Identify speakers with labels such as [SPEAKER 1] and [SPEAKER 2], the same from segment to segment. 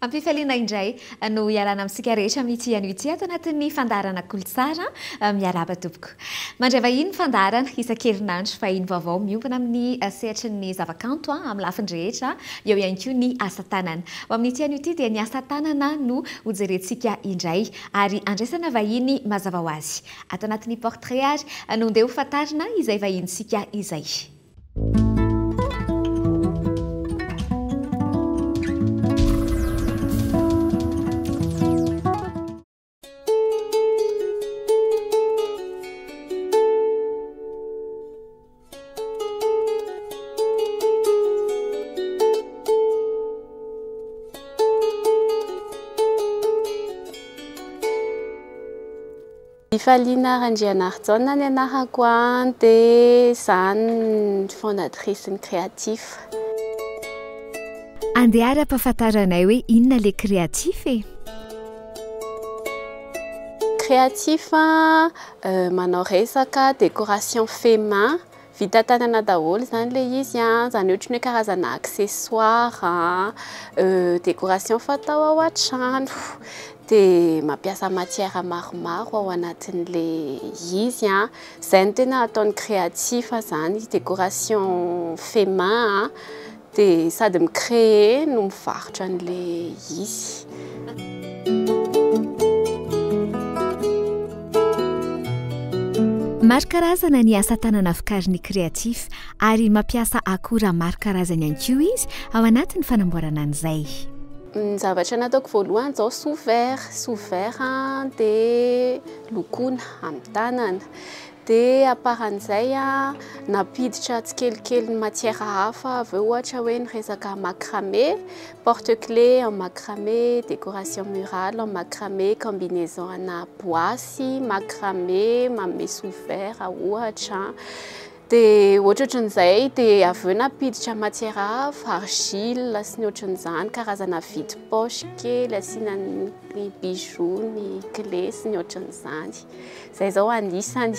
[SPEAKER 1] Ampifaliana indray no iarana amintsika rehetra mihitsy ihany ity ato anatin'ny fandarana kolotsara miaraba tompoko. Mandray vahiny fandarana isan-kerinandro fahiny vaovao miompana amin'ny sehatry ny zavakanto amin'ny lafiny rehetra eo ihany koa ny asa tanana. Ho amin'ity ihany ity dia ny asa tanana no hojerentsika indray ary andraisana vahiny mazava ho azy. Ato anatin'ny portrait ary no ndeha ho fantarina izay vahinintsika izay.
[SPEAKER 2] Falina Randrianardzona ny anarako dia izany fondatrice ny créatif.
[SPEAKER 1] Andeha ara-pahafantaranay hoe inona le créatif e?
[SPEAKER 2] Créatif manao resaka décoration fait main. Vita tanana daholo zany le izy zany ohatry ny hoe karazana accessoire décoration fatao ao an-trano dia mampiasa matière maromaro ao anatin'le izy izay no tena ataony créatif zany décoration fait main dia sady micréer no mivarotra an'le izy.
[SPEAKER 1] Maro karazana ny asa tanana vokarin'ny créatif ary mampiasa akora maro karazana ihany koa izy ao anatin'ny fanamboarana an'izay.
[SPEAKER 2] Ny zavatra nataoko voalohany izao sous vert dia lokoina amin'ny tanana. Dia aparan'izay napiditra tsikelikely ny matière hafa avy eo ohatra hoe ny resaka macramé, porte-clés en macramé, décoration murale en macramé, combinaison ana boasy, macramé, manome sous vert ohatra. Dia ohatran'izay dia avy eo napiditra matière hafa, argile sy ny ohatran'izany, karazana vide poche kely asiana ny bijoux, ny clé sy ny ohatran'izany. Izay izao anisany.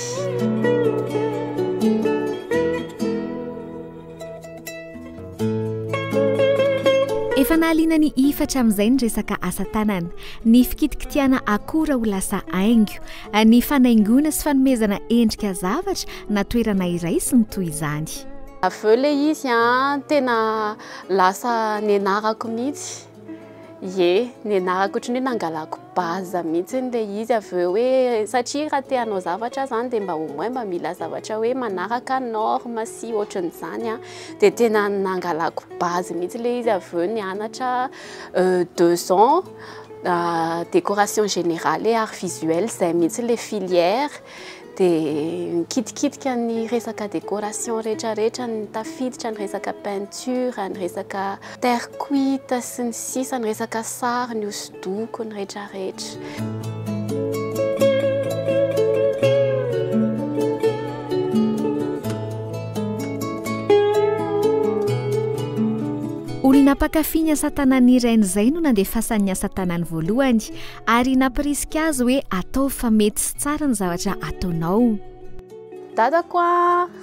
[SPEAKER 1] Efa nahaliana ny ifatra amin'izay ny resaka asa tanana, ny fikitikitiana akora ho lasa haingo, ny fanaingona sy fanomezana endrika zavatra na toerana iray sy ny toy izany.
[SPEAKER 2] Avy eo ilay izy tena lasa nianarako mihitsy. Nianarako ohatry ny hoe nangalako base mihitsy ilay izy avy eo hoe satria raha te hanao zavatra zany dia mba au moins mba mila zavatra hoe manaraka norme sy ohatran'izany dia tena nangalako base mihitsy ilay izy avy eo nianatra 2 ans décoration générale et art visuel izay mihitsy ilay filière. Dia mikitikitika ny resaka décoration rehetrarehetra ny tafiditra ny resaka peinture, ny resaka terre cuite sy ny sisa, ny resaka sary, ny hosodoko, ny rehetrarehetra.
[SPEAKER 1] Olona mpankafy ny asa tanana irain'izay no nandefasan'ny asa tanany voalohany ary nampirisika azy hoe atao fa mety sy tsara ny zavatra ataonao.
[SPEAKER 2] Dadako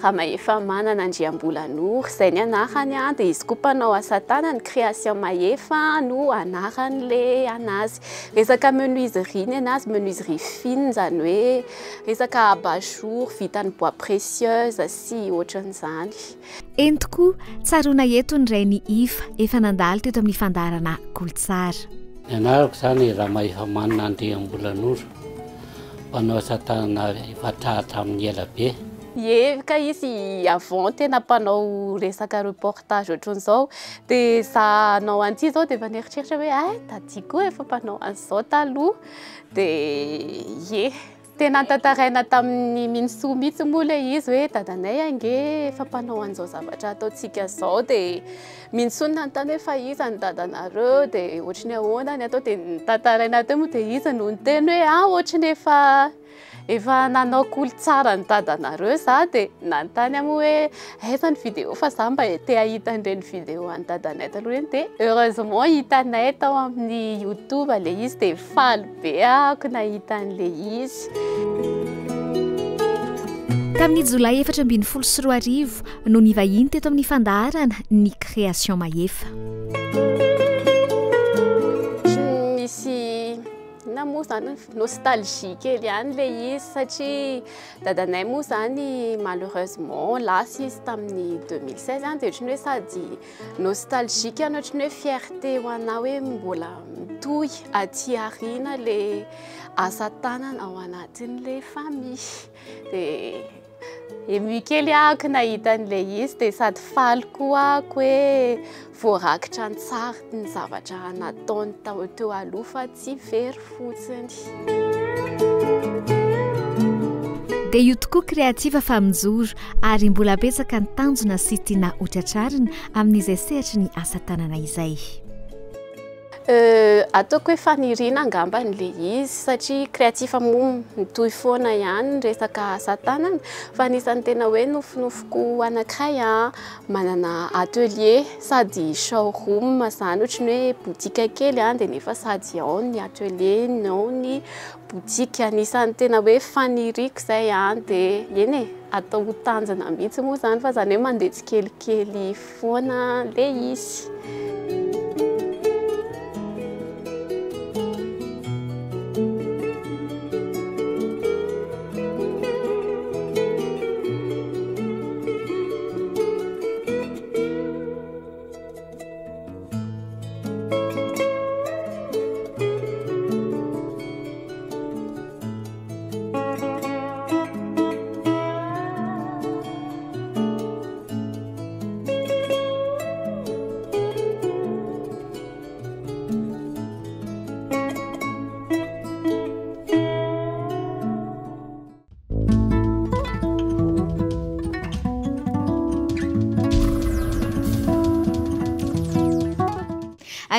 [SPEAKER 2] Ramahefa Manana Andriambolanoro izay ny anarany dia izy koa mpanao asa tanana création Mahefa no anaran'le anazy. Resaka menuiserie ny anazy, menuiserie fine zany hoe resaka abat-jour vita ny bois précieuse sy ohatran'izany.
[SPEAKER 1] Eny tokoa tsaroana eto ny Rainy Ifa efa nandalo teto amin'ny fandarana kolotsara.
[SPEAKER 3] Ny anarako izany Ramahefa Manana Andriambolanoro, mpanao asa tanana efa tratra amin'ny elabe.
[SPEAKER 2] Ka izy avant tena mpanao resaka reportage ohatran'izao dia za hanao an'ity izao dia efa nieritreritra hoe tadiako efa mpanao an'izao taloha dia tena tantaraina tamin'ny Minso mihitsy moa ilay izy hoe dadanay ange efa mpanao an'izao zavatra ataontsika izao dia Minso nanontany hoe fa iza ny dadanareo dia ohatry ny ahoana ny atao dia tantaraina teo moa dia izy no niteny hoe ohatry ny efa efa nanao kolotsara ny dadanareo za dia nanontany amo hoe aiza ny vidéo fa za mba te ahita an'ireny vidéo any dadanay taloha reny dia heureusement hitanay tao amin'ny YouTube le izy dia faly be ako nahita an'le izy.
[SPEAKER 1] Tamin'ny Jolay 2024 no nivahiny teto amin'ny fandaharana ny création Mahefa.
[SPEAKER 2] Misy moa zany nostalgie kely ihany le izy satria dadanay moa zany malheureusement lasa izy tamin'ny 2016 dia ohatrany hoe sady nostalgique ihany ohatrany hoe fierté ho anao hoe mbola mitohy aty aoriana le asa tanana ao anatin'le famille dia ému kely ako nahita an'le izy dia sady faly koa ako hoe voarakitra ny tsara ny zavatra nataony teo aloha fa tsy very fotsiny.
[SPEAKER 1] Dia io tokoa kreativa fa mijoro ary mbola betsaka ny tanjona sy tiana hotratrarina amin'izay sehatra ny asa tanana izay.
[SPEAKER 2] Ataoko hoe faniriana angamba n'le izy satria kreativa moa mitohy foana ihany ny resaka asa tanana fa anisany tena hoe nofinofiko anankiray manana atelier sady showroom zany ohatrany hoe boutique kely dia nefa sady ao ny atelier ao ny boutique anisany tena hoe faniriko zay dia eny atao tanjona mihitsy moa zany fa zany hoe mandeha tsikelikely foana le izy.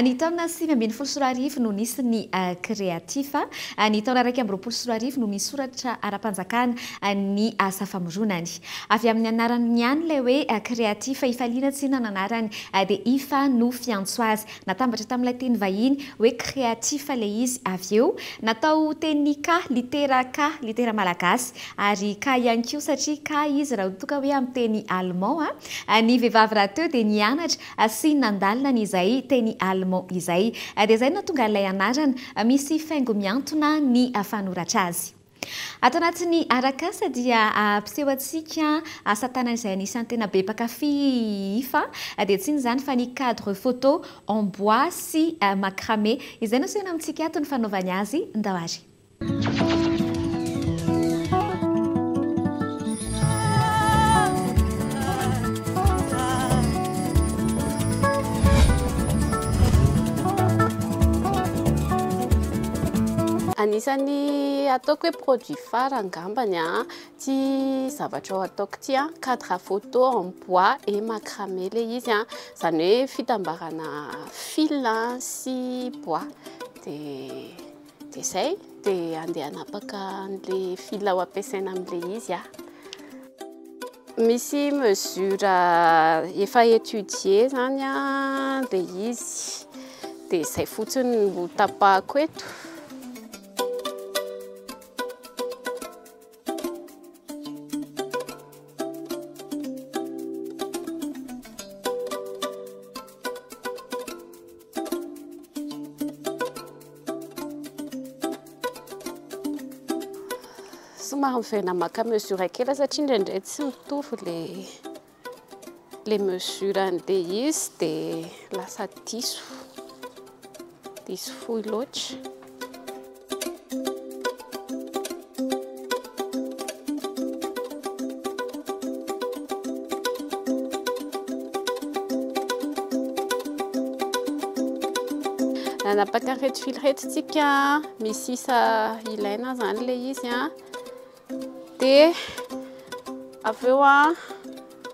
[SPEAKER 1] Ny taona 2024 no nisy ny créatif. Ny taona 2024 no nisoratra ara-panjakana ny asa famoronany. Avy amin'ny anarany ihany ilay hoe créatif ifaliana tsy na anarany dia ifa no fiantso azy. Natambatra tamin'ilay teny vahiny hoe créatif ilay izy avy eo. Natao teny K, litera malagasy ary K ihany koa satria K izy raha toka hoe amin'ny teny allemand. Ny vehivavy raha teo dia nianatra sy nandalina n'izay teny allemand izay dia zay no tonga ilay anarana misy faingo miantona ny fanoratra azy. Ato anatin'ny arakasa dia ampiseho antsika asa tanana izay anisany tena be mpakafy ifa dia tsy ny zany fa ny cadre photo en bois sy macramé izay no sehona amintsika ato ny fanaovany azy ndawary.
[SPEAKER 2] Anisany ataoko hoe produit phare angambany ty zavatra ao ataoko ty cadre photo en bois et macramé le izy zany hoe fitambarana fil sy bois dia zay dia andeha hanapaka an'le fil ao ampiasaina amin'le izy misy mesure efa étudier zany le izy dia zay fotsiny no tapahako eto. Somary mivena maka mesure kely satria indraindray tsy mitovy le mesure an'le izy dia lasa diso fohy loatra. Nanapaka reto fil reto tsika misy isa ilaina zany le izy dia avy eo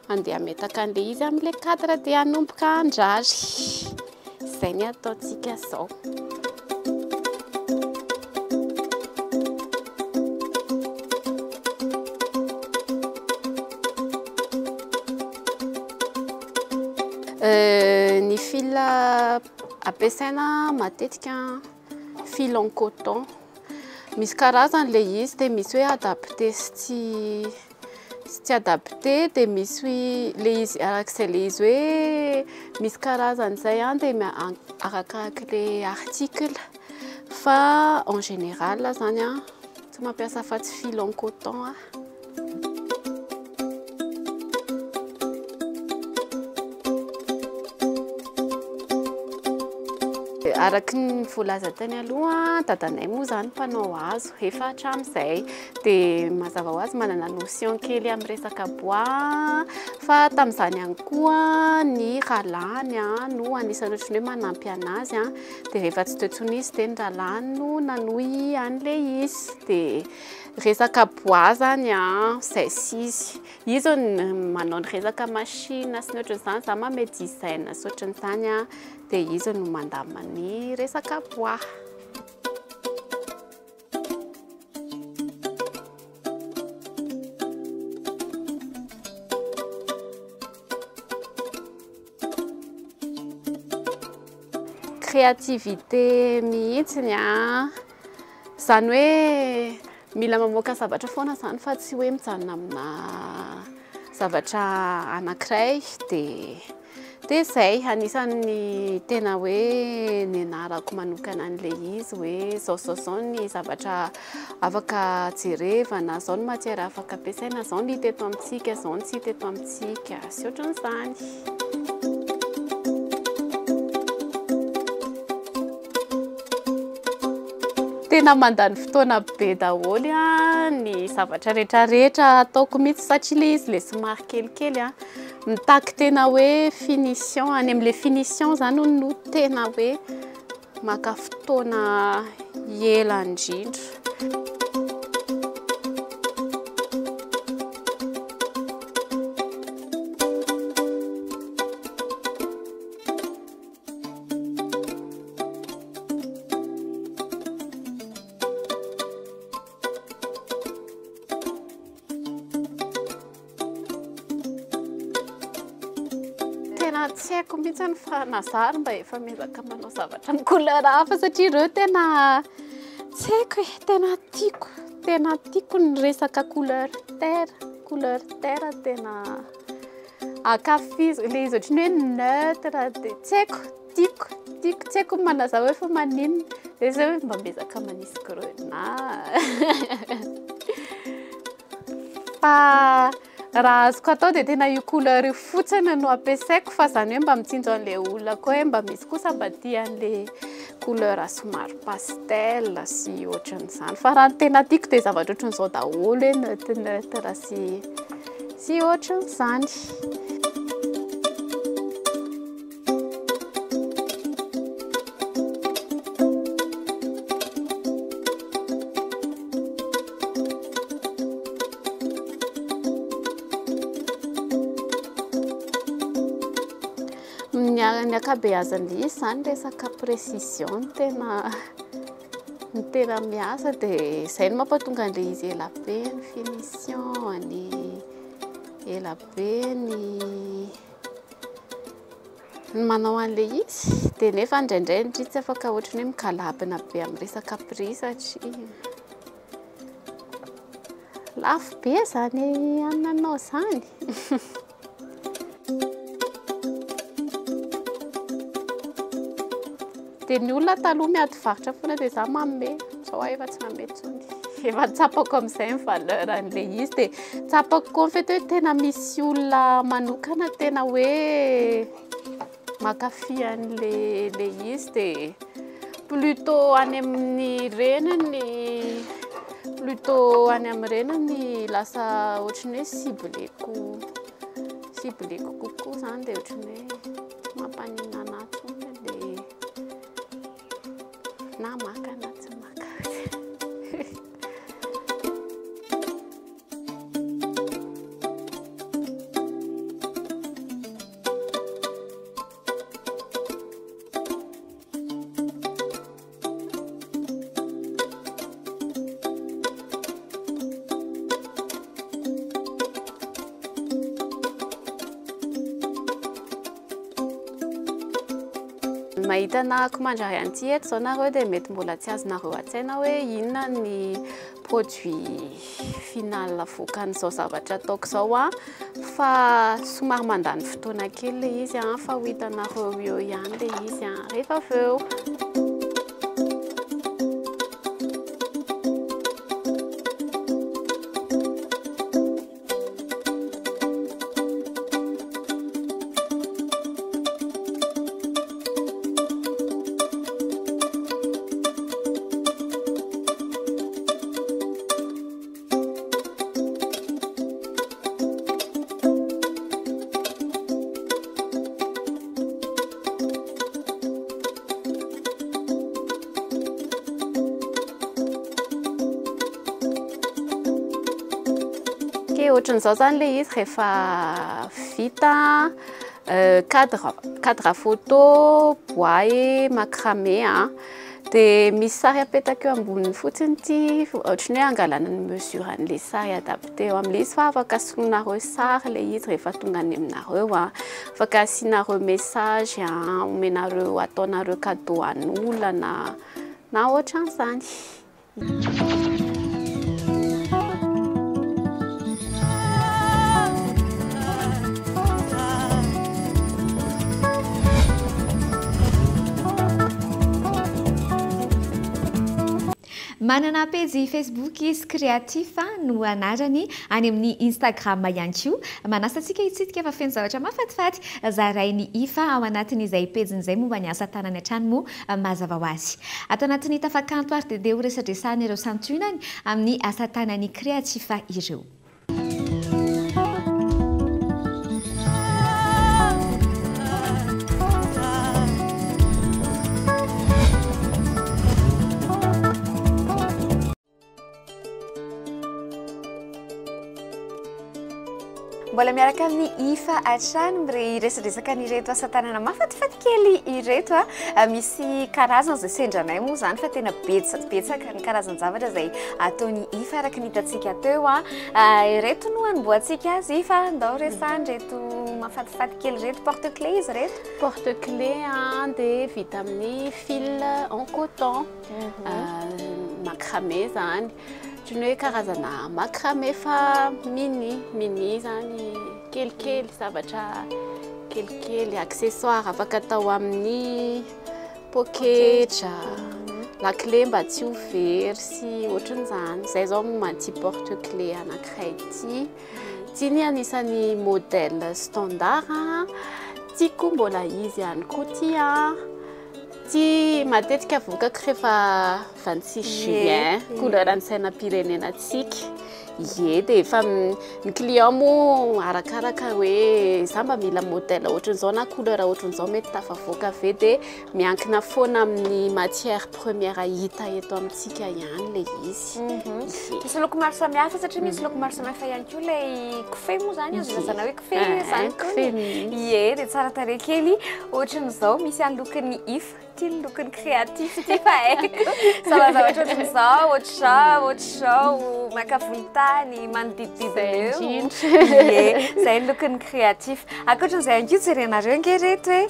[SPEAKER 2] andeha ametaka an'le izy amin'le cadre dia hanomboka handrary. Izay ny ataontsika zao. Ny fil ampiasaina matetika fil en coton. Misy karazany le izy dia misy hoe adapté sy tsy adapté dia misy le izy arak'izay le izy hoe misy karazany zay dia arakaraka le article fa en général zany tsy mampiasa afa-tsy fil en coton araky ny voalaza tany aloha dadanay moa zany mpanao hazo efa hatramin'izay dia mazava ho azy manana notion kely amin'ny resaka bois fa tamin'izany ihany koa ny ralany no anisany ohatran'ny hoe manampy anazy dia rehefa tsy teo intsony izy dia ny ralany no nanohy an'le izy dia resaka bois zany zay sisy izy manao ny resaka machine sy ny ohatran'izany za mame design sy ohatran'izany dia izy no mandama ny resaka bois. Créativité mihitsiny zany hoe mila mamoaka zavatra foana zany fa tsy hoe mijanona amina zavatra anankiray dia zay anisan'ny tena hoe nianarako manokana an'le izy hoe zao ny zavatra afaka jerevana, zao ny matière afaka ampiasaina, zao ny hita eto amintsika, zao ny tsy hita eto amintsika sy ohatran'izany. Tena mandany fotoana be daholo ny zavatra rehetrarehetra ataoko mihitsy satria le izy le somary kelikely mitaky tena hoe finition any amin'le finition zany no tena hoe maka fotoana ela indrindra. Tsy haiko mihitsy fa nazary mba efa miezaka manao zavatra amin'ny couleur hafa satria ireo tena tsy haiko tena tiako ny resaka couleur terre tena ankafiziko le izy ohatran'ny hoe neutre dia tsy haiko tiako tsy haiko manazava hoe fa maninona dia zay hoe mba miezaka manisy grenat fa raha azoko atao dia tena io couleur io fotsiny no ampiasaiko fa zany hoe mba mitsinjo an'le olona koa hoe mba misy kosa mba tian'le couleur somary pastel sy ohatran'izany fa raha tena tiako dia zavatra ohatran'izao daholo hoe neutre sy ohatran'izany. Ny akabeazan'le izy zany resaka précision tena miasa dia izay no mampatonga an'le izy ela be ny finition ny ela be ny manao an'le izy dia nefa indraindray indrindra tsy afaka ohatrany hoe migalabina be amin'ny resaka prix satria lafo be zany ananao zany. Dia ny olona taloha miady varotra foana dia za manome zao efa tsy mamety intsony efa tsapako amin'izay ny valeur an'le izy dia tsapako koa fait hoe tena misy olona manokana tena hoe mankafy an'le izy dia plutôt any amin'ny reniny lasa ohatran'ny hoe cibleko kokoa zany dia ohatran'ny hoe mampanina anaty na maka na tsy maka. mahita na commandary anty eto zao nareo dia mety mbola tsy azonareo an-tsaina hoe inona ny produit final avoakan'izao zavatra ataoko zao a fa somary mandany fotoana kely le izy a fa ho hitanareo eo ihany le izy a rehefa avy eo. Ohatran'izao zany le izy rehefa vita cadre photo bois macramé a dia misy sary apetaka eo amboniny fotsiny ty ohatran'ny hoe angalana ny mesure an'le sary adapté eo amin'le izy fa afaka solonareo sary le izy rehefa tonga any aminareo a afaka asianareo message a omenareo ataonareo cadeau an'olana na ohatran'izany.
[SPEAKER 1] Manana page Facebook izy créatif no anarany any amin'ny Instagram ihany koa. Manasa antsika hitsidika fa feno zavatra mafatifaty zarainy ifa ao anatin'izay page-n'izay momba ny asa tanany an-trano moa mazava ho azy. Ato anatin'ny tafakanto ary dia ho resadresahana ireo santionany amin'ny asa tanany créatif ireo. Mbola miaraka amin'ny ifa atrano resadresaka n'ireto asa tanana mafatifaty kely ireto misy karazana izay sendranay moa zany fa tena betsaka ny karazana zavatra izay ataony ifa araka ny hitantsika teo ireto no anboantsika azy fa andao resany reto mafatifaty kely reto porte-clés izy reto
[SPEAKER 2] porte-clés dia vita amin'ny fil en coton macramé zany ohatran'ny hoe karazana macramé fa mini zany kelikely zavatra kelikely accessoire afaka atao amin'ny poketra lakile mba tsy ho very sy ohatran'izany zay zao manty porte-clés anankiray ty ny anisan'ny modèle standard tiako mbola izy ihany koa ty matetika avokako rehefa 26 juin couleur ny sainam-pirenenantsika dia efa ny client moa arakaraka hoe za mba mila modèle ohatran'izao na couleur ohatran'izao mety tafavoaka ave dia miankina foana amin'ny matière première hita eto amintsika ihany le izy.
[SPEAKER 1] Misy loko maro samihafa satria misy loko maro samihafa ihany koa ilay kofehy moa zany azo lazana hoe kofehy zany koa dia tsara tarehy kely ohatran'izao misy any lokony ifa ty ny lokony créatif ty fa haiko zavazavatra ohatran'izao ohatr'izao maka volontany manodidididina eo zay ny lokony créatif ankoatran'izay ihany koa jerenareo nge reto hoe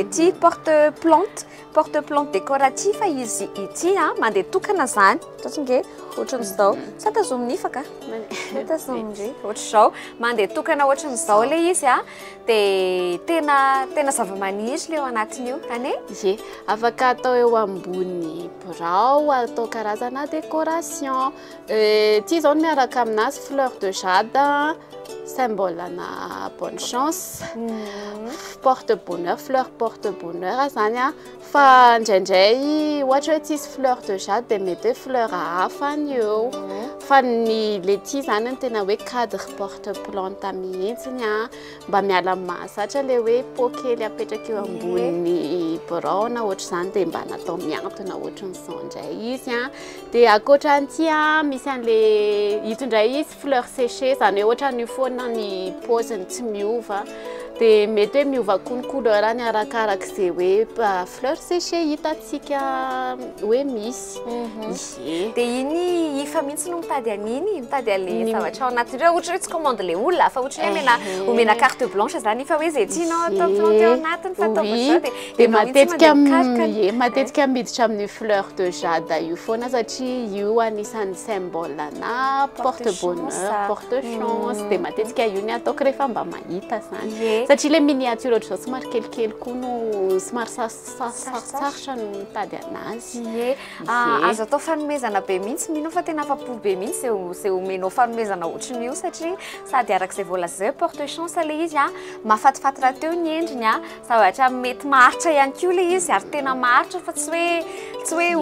[SPEAKER 1] ty porte plante décoratif izy ity mandeha tokana zany nge ohatran'izao sa tazominy ifaka tazomindre ohatr'izao mandeha tokana ohatran'izao le izy dia tena zava-maniry leo anatiny io ane
[SPEAKER 2] afaka atao eo ambony birao atao karazana décoration ty zao no miaraka aminazy fleur de jade symbole na bonne chance porte bonheur fleur porte bonheur zany fa ndraindray ohatra hoe tsisy fleur de jade dia mety hoe fleur hafa ny eo fa ny le ty zany ny tena hoe cadre porte plante mihitsiny mba miala mahazatra le hoe pokely apetraka eo ambony birao na ohatr'izany dia mba natao miantona ohatran'izao indray izy dia ankoatran'ity misy an'le hitondray izy fleur séché zany hoe ohatran'io foana ny paoziny tsy miova dia mety hoe miova koa ny couleurany arakarak'izay hoe fleur séché hitatsika hoe misy.
[SPEAKER 1] Dia iny ifa mihitsy no mitady an'iny, mitady an'ilay zavatra ao anatiny ireo, ohatra hoe tsy commande ilay olona fa ohatra hoe omena carte blanche zany ifa hoe izay tianao atao teo anatiny fa ataovy izao
[SPEAKER 2] dia matetika miditra amin'ny fleur de jade io foana satria io anisan'ny symbole na porte bonheur, porte chance dia matetika io ny ataoko rehefa mba mahita zany satria ilay miniature ohatr'izao somary kelikely koa no somary sarosarotra no mitady anazy.
[SPEAKER 1] Azo atao fanomezana be mihitsy mino fa tena afa-po be mihitsy izay omenao fanomezana ohatran'io satria sady arak'izay voalazay porte chance ilay izy mahafatifaty raha teo ny endriny zavatra mety maharitra ihany koa ilay izy ary tena maharitra fa tsy hoe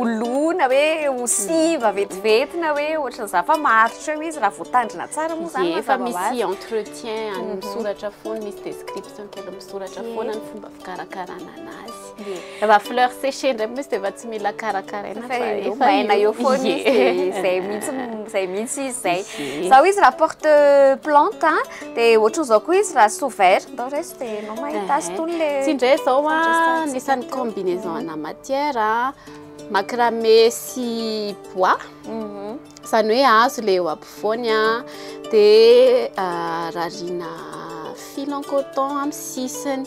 [SPEAKER 1] olona hoe ho siva vetivety na hoe ohatran'izay fa maharitra eo izy raha voatandrina tsara moa zany
[SPEAKER 2] efa misy entretien any misoratra foana misy description kely misoratra foana ny fomba fikarakarana anazy. Raha fleur séché ndray misy dia efa tsy mila karakaraina fa
[SPEAKER 1] efa maina eo foana izy izay mihitsy izy izay. Izao izy raha porte plante dia ohatran'izao koa izy raha sous vert ndao resy dia anao mahita azy tony ilay
[SPEAKER 2] tsy indray izao anisan'ny combinaison ana matière macramé sy bois izany hoe hazo ilay eo ampovoany dia rarina fil en coton amin'ny sisiny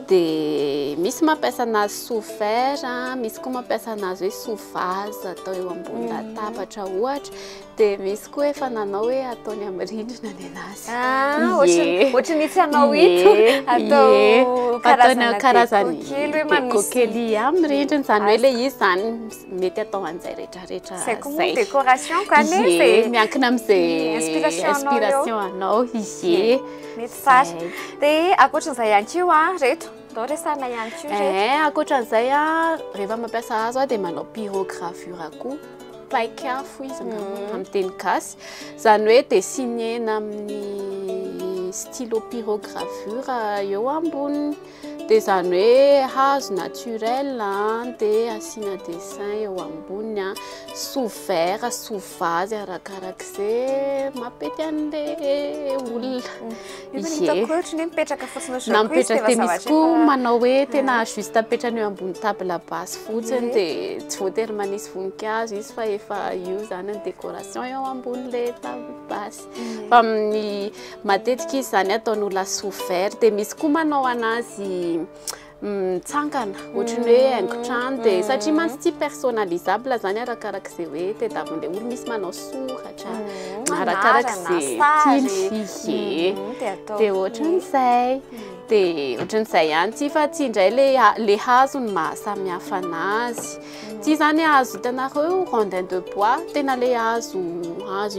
[SPEAKER 2] dia misy mampiasa anazy sous verre misy koa mampiasa anazy hoe sous vase atao eo ambony latabatra ohatra dia misy koa efa nanao hoe ataony amin'ny rindrina ny anazy.
[SPEAKER 1] Ohatran'ny tsy anao ito atao
[SPEAKER 2] karazany kokely amin'ny rindrina izany hoe ilay izy zany mety atao an'izay rehetrarehetra
[SPEAKER 1] c'est comme décoration quoi ne
[SPEAKER 2] miankina amin'izay inspiration anao izy
[SPEAKER 1] mety tsara. Dia akoatran'izay ihany koa reto ndao resana ihany koa
[SPEAKER 2] akoatran'izay rehefa mampiasa hazo dia manao pyrogravure koa paikafo izy amin'ny teny gasy izany hoe dessinena amin'ny stylo pyrogravure eo amboniny dia izany hoe hazo naturel dia asiana dessin eo amboniny sous verre sous vase arakarak'izay mapety an'ilay olona.
[SPEAKER 1] Mipetraka fotsiny
[SPEAKER 2] na mipetraka dia misy koa manao hoe tena juste apetrany eo ambony table basy fotsiny dia tsy voatery manisy voninkazo izy fa efa io zany ny décoration eo ambon'ilay table basy. Fa amin'ny matetika izy zany ataon'olona sous verre dia misy koa manao anazy mitsangana ohatrany hoe haingon-trano dia satria mantsy tsy personnalisable zany arakarak'izay hoe tediavin'ilay olo misy manao soratra arakarak'izay tiany dia ohatran'izay dia ohatran'izay ihany tsy fa tsy indray le hazo ny mahasamihafa anazy tsy zany hazo hitanareo rondin de bois tena le hazo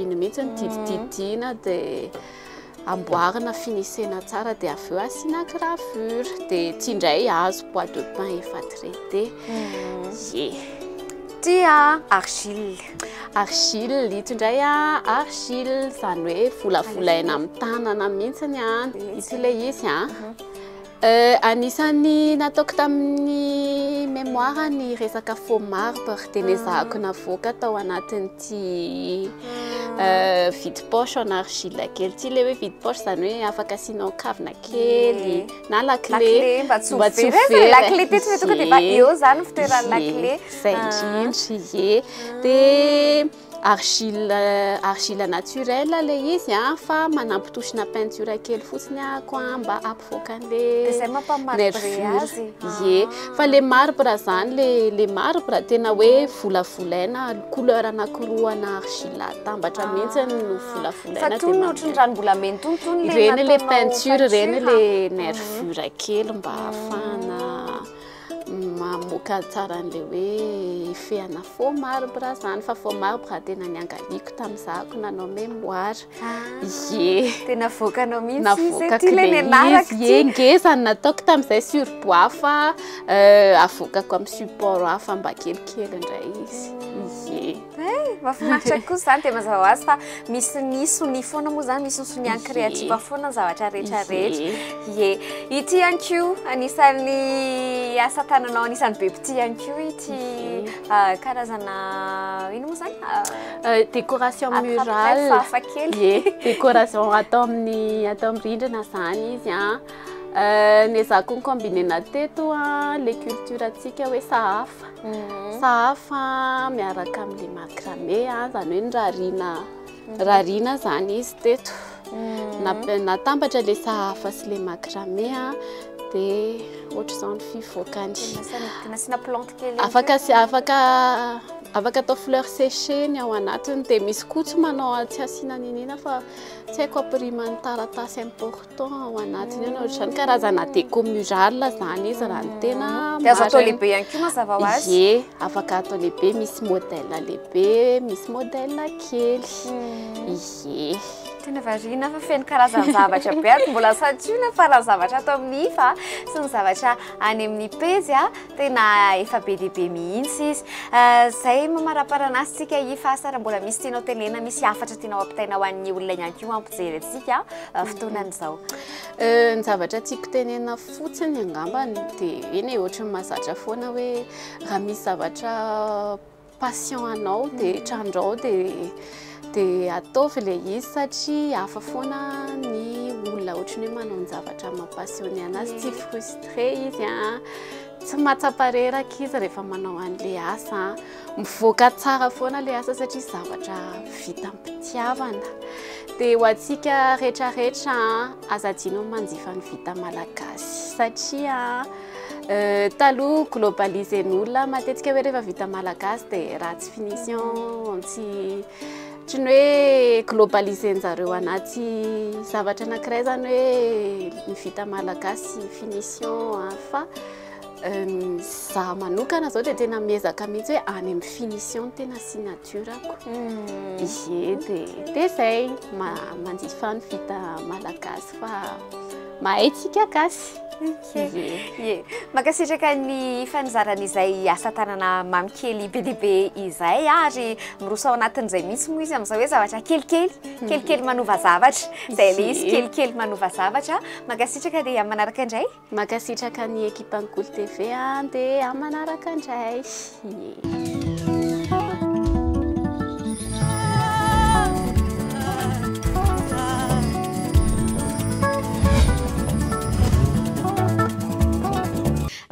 [SPEAKER 2] iny mihitsy ny didididina dia amboarina finisena tsara dia avy eo asiana gravure dia tsy indray hazo bois de pain efa traité.
[SPEAKER 1] Tia argile
[SPEAKER 2] ito indray argile izany hoe volavolaina amin'ny tanana mihitsiny ity ilay izy anisany nataoko tamin'ny mémoire ny resaka faux marbre dia nezahako navoaka tao anatin'ity vide poche en argile kely ity ilay hoe vide poche izany hoe afaka asianao kavina kely na lakle
[SPEAKER 1] mba tsy very lakle ty tsy mety tonga dia efa eo zany fitoeran'ny lakle
[SPEAKER 2] izay indrindra dia argile naturel ilay izy fa manampitosina peinture kely fotsiny ako mba ampivoaka an'ilay nervure fa le marbre zany le marbre tena hoe volavolaina couleur anankiroa ana argile atambatra mihitsy no volavolaina
[SPEAKER 1] fa tony ohatrany ranombolamena tony
[SPEAKER 2] reny le peinture reny le nervure kely mba ahafahana mamoaka tsara an'ilay hoe feana faux marbre zany fa faux marbre tena niangaliko tamin'izahako nanao mémoire
[SPEAKER 1] tena voakanao
[SPEAKER 2] mihitsy izy ngezany nataoko tamin'izay sur bois fa avoakako amin'ny support hafa mba kelikely indray izy
[SPEAKER 1] mahafinaritra koa zany dia mazava ho azy fa misy ny sony foana moa zany misy ny sony any créative foana ny zavatra rehetrarehetra ye ity ihany koa anisan'ny asa tananao anisan'ny be piti ihany koa ity karazana ino moa zany
[SPEAKER 2] décoration murale
[SPEAKER 1] hafakely
[SPEAKER 2] décoration atao amin'ny rindrina zany izy ny za koa combinena teto les culture atsika hoe sahafa miaraka amin'le macramé zany hoe rarina zany izy teto natambatra le sahafa sy le macramé dia ohatra zao ny fivoakany
[SPEAKER 1] nasina plante kely
[SPEAKER 2] afaka atao fleur séché ny ao anatiny dia misy koa tsy manao tsy asiana ninina fa tsy haiko ampirimany taratasy important ao anatiny io ohatrany karazana déco murale zany izy raha ny tena
[SPEAKER 1] dia azo atao lehibe ihany koa mazava ho azy
[SPEAKER 2] ye afaka atao lehibe misy modèle lehibe misy modèle kely ye
[SPEAKER 1] tena varina fa feno karazany zavatra be ary mbola satsina farany zavatra atao amin'ny fa sy ny zavatra any amin'ny pezy tena efa be dia be mihitsy izy zay mamaraparana azy tsika ifa sara mbola misy tianao tenena misy afatra tianao ampitaina ho an'ny olona ihany koa ampijery atsika fotoanan'izao
[SPEAKER 2] ny zavatra tiako tenena fotsiny angambany dia eny ohatra ny mahazatra foana hoe raha misy zavatra passion anao dia trandrao dia ataovy le izy satria hafa foana ny olona ohatrany hoe manao ny zavatra mampassionné anazy tsy frustré izy tsy matsapareraka izy rehefa manao an'le asa mivoaka tsara foana le asa satria zavatra vita ampitiavana dia ho antsika rehetrarehetra azadino manjifa ny vita malagasy satria taloha globalisen'olona matetika hoe rehefa vita malagasy dia ratsy finition tsy ny hoe globalisen'zareo anaty zavatra anankiray zany hoe ny vita malagasy finition fa za manokana zao dia tena miezaka mihitsy hoe any amin'ny finition tena signaturako ye dia zay manjifa ny vita malagasy fa mahay tsika gasy
[SPEAKER 1] makasitraka ny fanizaran'izay asa tanana mamykely be dia be izay ary miroso ao anatin'izay mihitsy moa izy amin'izao hoe zavatra kelikely manova zavatra izay le izy kelikely manova zavatra makasitraka dia amin'ny manaraka indray
[SPEAKER 2] makasitraka ny ekipa ny Goul TV dia amin'ny manaraka indray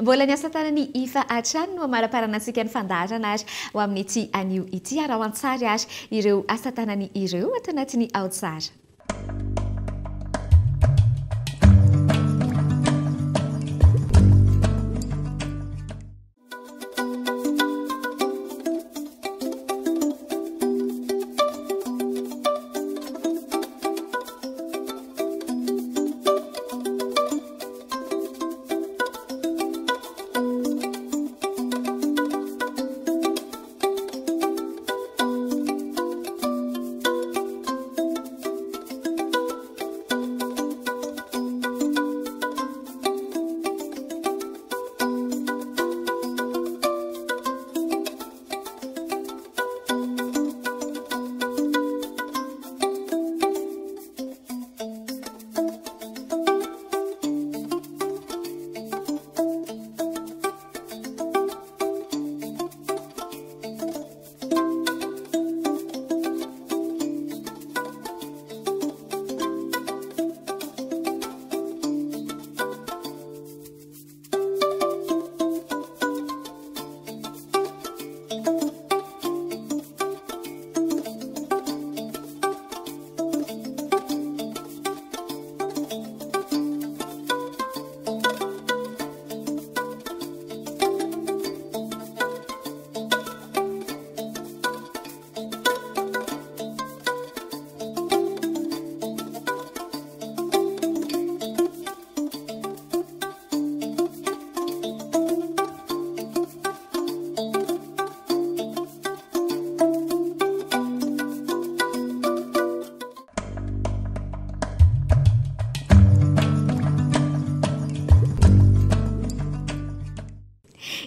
[SPEAKER 1] mbola ny asa tanany ifa hatrany no amaraparana antsika ny fandarana ary ho amin'ity anio ity ary ao an-tsary ary ireo asa tanany ireo ato anatiny ao tsara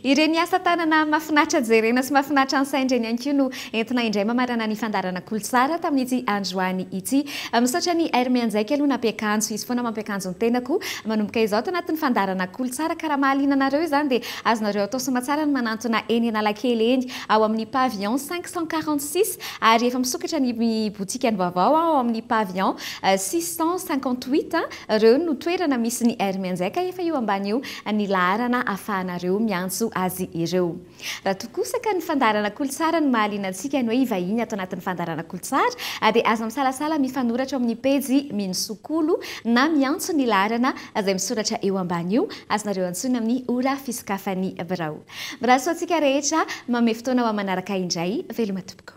[SPEAKER 1] ireny asa tanana mahafinatra jerena sy mahafinatra ny saindreny ihany koa no entina indray mamarana ny fandarana kolotsara tamin'ity androany ity misaotra ny Hermé Anjaika aloha nampiakanjo izy foana mampiakanjo ny tenako manomboka izao tanatin'ny fandarana kolotsara karaha mahaliana anareo izany dia azonareo atao somatsara ny manantona eny Analakely eny ao amin'ny pavillon 546 ary efa misokatra ny botika ny vaovao ao amin'ny pavillon 658 ireo no toerana misy ny Hermé Anjaika efa io ambany io ny laharana ahafahanareo miantso azy ireo raha tokosaka ny fandarana kolotsara ny mahaliana antsika ny hoe ivahiny ato anatin'ny fandarana kolotsara dia azo misalasala mifanoratra amin'ny pejy minisokolo na miantso ny laharana izay misoratra eo ambany io azonareo antsony amin'ny ora fisikafany birao mirahasoa antsika rehetra mame fotoana ho manaraka indray veloma tompoko